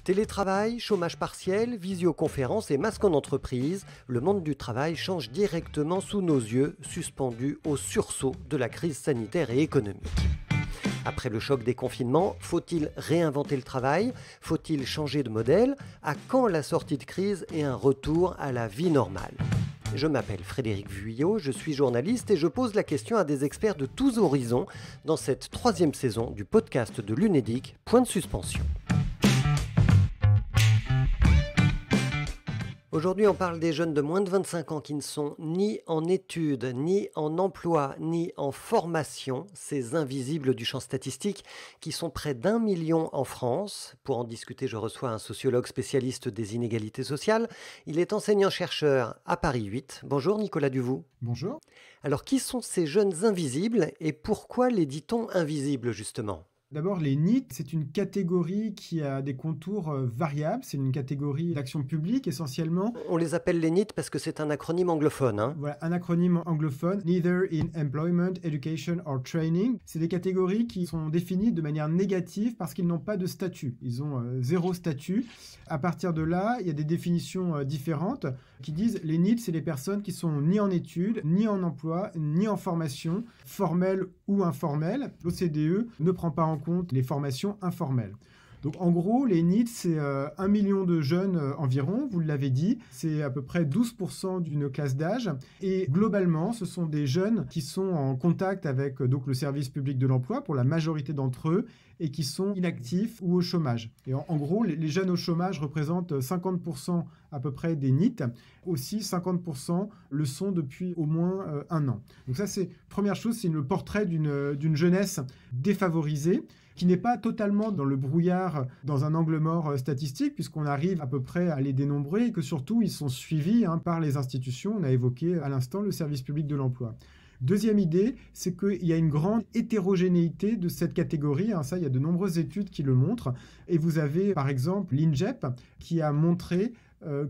Télétravail, chômage partiel, visioconférence et masque en entreprise, le monde du travail change directement sous nos yeux, suspendus au sursaut de la crise sanitaire et économique. Après le choc des confinements, faut-il réinventer le travail? Faut-il changer de modèle? À quand la sortie de crise et un retour à la vie normale? Je m'appelle Frédéric Vuillot, je suis journaliste et je pose la question à des experts de tous horizons dans cette 3e saison du podcast de l'Unédic, Point de suspension. Aujourd'hui, on parle des jeunes de moins de 25 ans qui ne sont ni en études, ni en emploi, ni en formation, ces invisibles du champ statistique qui sont près d'1 million en France. Pour en discuter, je reçois un sociologue spécialiste des inégalités sociales. Il est enseignant-chercheur à Paris 8. Bonjour Nicolas Duvaux. Bonjour. Alors, qui sont ces jeunes invisibles et pourquoi les dit-on invisibles justement ? D'abord, les NEET, c'est une catégorie qui a des contours variables. C'est une catégorie d'action publique essentiellement. On les appelle les NEET parce que c'est un acronyme anglophone. Voilà, un acronyme anglophone. Neither in Employment, Education or Training. C'est des catégories qui sont définies de manière négative parce qu'ils n'ont pas de statut. Ils ont zéro statut. À partir de là, il y a des définitions différentes qui disent les NEET, c'est les personnes qui sont ni en études, ni en emploi, ni en formation, formelle ou informelle. L'OCDE ne prend pas en compte les formations informelles. Donc en gros, les NEET, c'est 1 million de jeunes environ, vous l'avez dit, c'est à peu près 12% d'une classe d'âge. Et globalement, ce sont des jeunes qui sont en contact avec donc, le service public de l'emploi pour la majorité d'entre eux et qui sont inactifs ou au chômage. Et en gros, les jeunes au chômage représentent 50% à peu près des NEET. Aussi, 50% le sont depuis au moins 1 an. Donc ça, c'est première chose, c'est le portrait d'une jeunesse défavorisée qui n'est pas totalement dans le brouillard, dans un angle mort statistique, puisqu'on arrive à peu près à les dénombrer et que surtout, ils sont suivis par les institutions. On a évoqué à l'instant le service public de l'emploi. Deuxième idée, c'est qu'il y a une grande hétérogénéité de cette catégorie. Ça, il y a de nombreuses études qui le montrent. Et vous avez, par exemple, l'INJEP qui a montré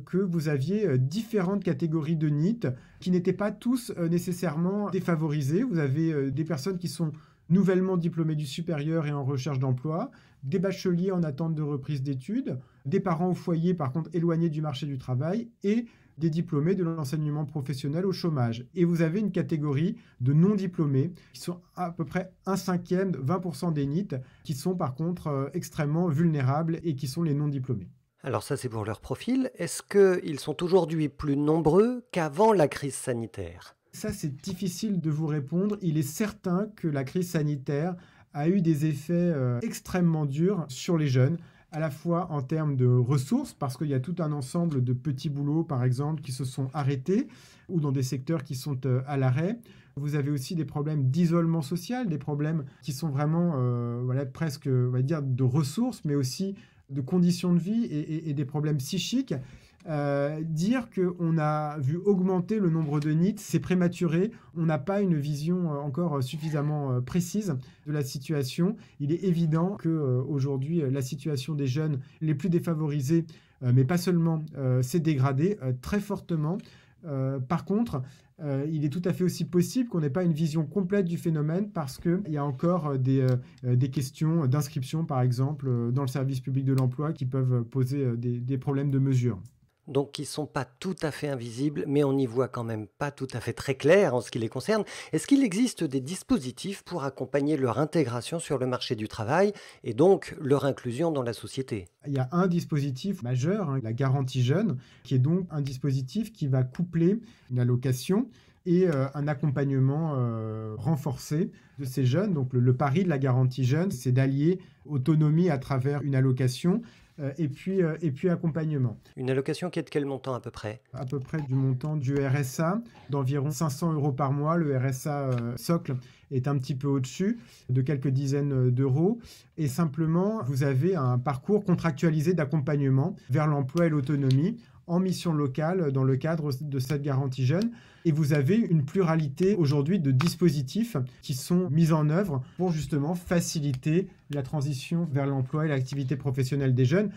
que vous aviez différentes catégories de NEET qui n'étaient pas tous nécessairement défavorisés. Vous avez des personnes qui sont nouvellement diplômés du supérieur et en recherche d'emploi, des bacheliers en attente de reprise d'études, des parents au foyer par contre éloignés du marché du travail et des diplômés de l'enseignement professionnel au chômage. Et vous avez une catégorie de non-diplômés qui sont à peu près 1/5, 20% des NEET, qui sont par contre extrêmement vulnérables et qui sont les non-diplômés. Alors ça, c'est pour leur profil. Est-ce qu'ils sont aujourd'hui plus nombreux qu'avant la crise sanitaire ? Ça, c'est difficile de vous répondre. Il est certain que la crise sanitaire a eu des effets extrêmement durs sur les jeunes, à la fois en termes de ressources, parce qu'il y a tout un ensemble de petits boulots, par exemple, qui se sont arrêtés, ou dans des secteurs qui sont à l'arrêt. Vous avez aussi des problèmes d'isolement social, des problèmes qui sont vraiment presque, on va dire, de ressources, mais aussi de conditions de vie et des problèmes psychiques. Dire qu'on a vu augmenter le nombre de NEET, c'est prématuré. On n'a pas une vision encore suffisamment précise de la situation. Il est évident qu'aujourd'hui, la situation des jeunes les plus défavorisés, mais pas seulement, s'est dégradée très fortement. Par contre, il est tout à fait aussi possible qu'on n'ait pas une vision complète du phénomène parce qu'il y a encore des questions d'inscription, par exemple, dans le service public de l'emploi qui peuvent poser des problèmes de mesure. Donc, ils ne sont pas tout à fait invisibles, mais on n'y voit quand même pas tout à fait très clair en ce qui les concerne. Est-ce qu'il existe des dispositifs pour accompagner leur intégration sur le marché du travail et donc leur inclusion dans la société ? Il y a un dispositif majeur, la garantie jeune, qui est donc un dispositif qui va coupler une allocation et un accompagnement renforcé de ces jeunes. Donc le pari de la garantie jeune, c'est d'allier autonomie à travers une allocation et puis accompagnement. Une allocation qui est de quel montant à peu près ? À peu près du montant du RSA, d'environ 500 € par mois. Le RSA socle est un petit peu au-dessus, de quelques dizaines d'euros. Et simplement, vous avez un parcours contractualisé d'accompagnement vers l'emploi et l'autonomie en mission locale dans le cadre de cette garantie jeune. Et vous avez une pluralité aujourd'hui de dispositifs qui sont mis en œuvre pour justement faciliter la transition vers l'emploi et l'activité professionnelle des jeunes.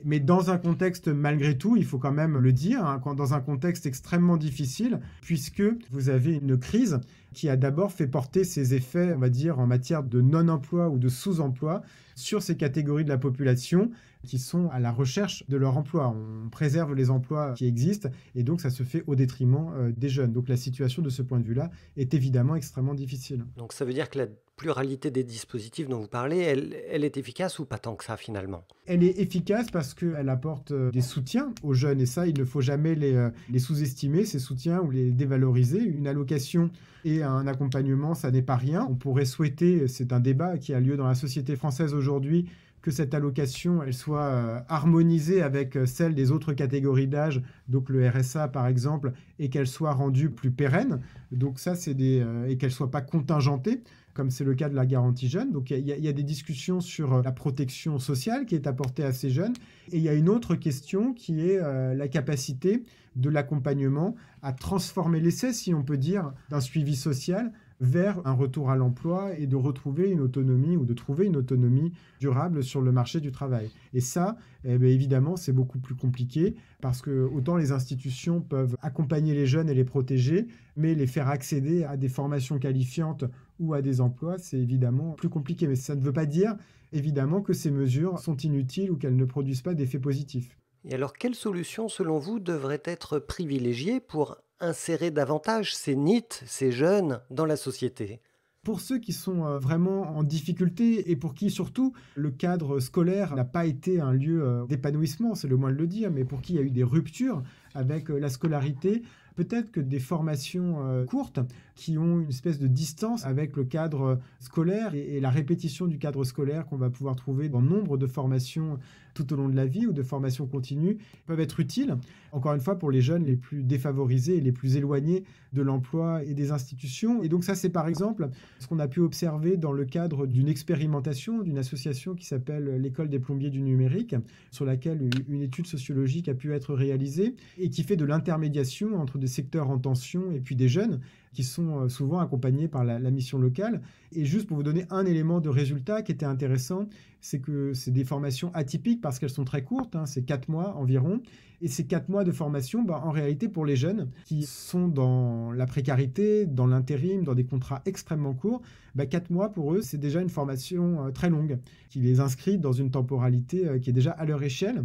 Mais dans un contexte, malgré tout, il faut quand même le dire, hein, dans un contexte extrêmement difficile, puisque vous avez une crise qui a d'abord fait porter ses effets, on va dire, en matière de non-emploi ou de sous-emploi sur ces catégories de la population qui sont à la recherche de leur emploi. On préserve les emplois qui existent et donc ça se fait au détriment des jeunes. Donc la situation de ce point de vue-là est évidemment extrêmement difficile. Donc ça veut dire que la pluralité des dispositifs dont vous parlez, elle est efficace ou pas tant que ça finalement? Elle est efficace parce qu'elle apporte des soutiens aux jeunes et ça, il ne faut jamais les sous-estimer, ces soutiens, ou les dévaloriser. Une allocation et un accompagnement, ça n'est pas rien. On pourrait souhaiter, c'est un débat qui a lieu dans la société française aujourd'hui, que cette allocation elle soit harmonisée avec celle des autres catégories d'âge, donc le RSA par exemple, et qu'elle soit rendue plus pérenne. Donc ça, et qu'elle ne soit pas contingentée, comme c'est le cas de la garantie jeune. Donc il y a des discussions sur la protection sociale qui est apportée à ces jeunes. Et il y a une autre question qui est la capacité de l'accompagnement à transformer l'essai, si on peut dire, d'un suivi social vers un retour à l'emploi et de retrouver une autonomie ou de trouver une autonomie durable sur le marché du travail. Et ça, évidemment, c'est beaucoup plus compliqué parce que autant les institutions peuvent accompagner les jeunes et les protéger, mais les faire accéder à des formations qualifiantes ou à des emplois, c'est évidemment plus compliqué. Mais ça ne veut pas dire, évidemment, que ces mesures sont inutiles ou qu'elles ne produisent pas d'effets positifs. Et alors, quelles solutions, selon vous, devraient être privilégiées pour insérer davantage ces NEET, ces jeunes, dans la société? Pour ceux qui sont vraiment en difficulté et pour qui surtout le cadre scolaire n'a pas été un lieu d'épanouissement, c'est le moins de le dire, mais pour qui il y a eu des ruptures avec la scolarité, peut-être que des formations courtes qui ont une espèce de distance avec le cadre scolaire et la répétition du cadre scolaire qu'on va pouvoir trouver dans nombre de formations tout au long de la vie ou de formations continues peuvent être utiles, encore une fois, pour les jeunes les plus défavorisés et les plus éloignés de l'emploi et des institutions. Et donc ça, c'est par exemple ce qu'on a pu observer dans le cadre d'une expérimentation d'une association qui s'appelle l'École des plombiers du numérique, sur laquelle une étude sociologique a pu être réalisée et qui fait de l'intermédiation entre des secteurs en tension et puis des jeunes qui sont souvent accompagnés par la mission locale. Et juste pour vous donner un élément de résultat qui était intéressant, c'est que c'est des formations atypiques parce qu'elles sont très courtes, hein, c'est 4 mois environ. Et ces 4 mois de formation, en réalité, pour les jeunes qui sont dans la précarité, dans l'intérim, dans des contrats extrêmement courts, 4 mois pour eux, c'est déjà une formation très longue qui les inscrit dans une temporalité qui est déjà à leur échelle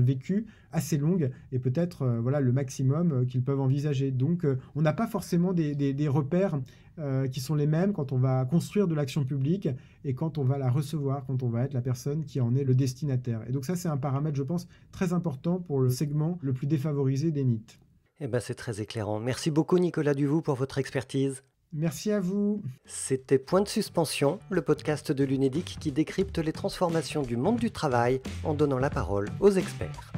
vécue, assez longue et peut-être le maximum qu'ils peuvent envisager. Donc, on n'a pas forcément des repères qui sont les mêmes quand on va construire de l'action publique et quand on va la recevoir, quand on va être la personne qui en est le destinataire. Et donc ça, c'est un paramètre, je pense, très important pour le segment le plus défavorisé des NEET. C'est très éclairant. Merci beaucoup Nicolas Duvaux pour votre expertise. Merci à vous. C'était Point de suspension, le podcast de l'UNEDIC qui décrypte les transformations du monde du travail en donnant la parole aux experts.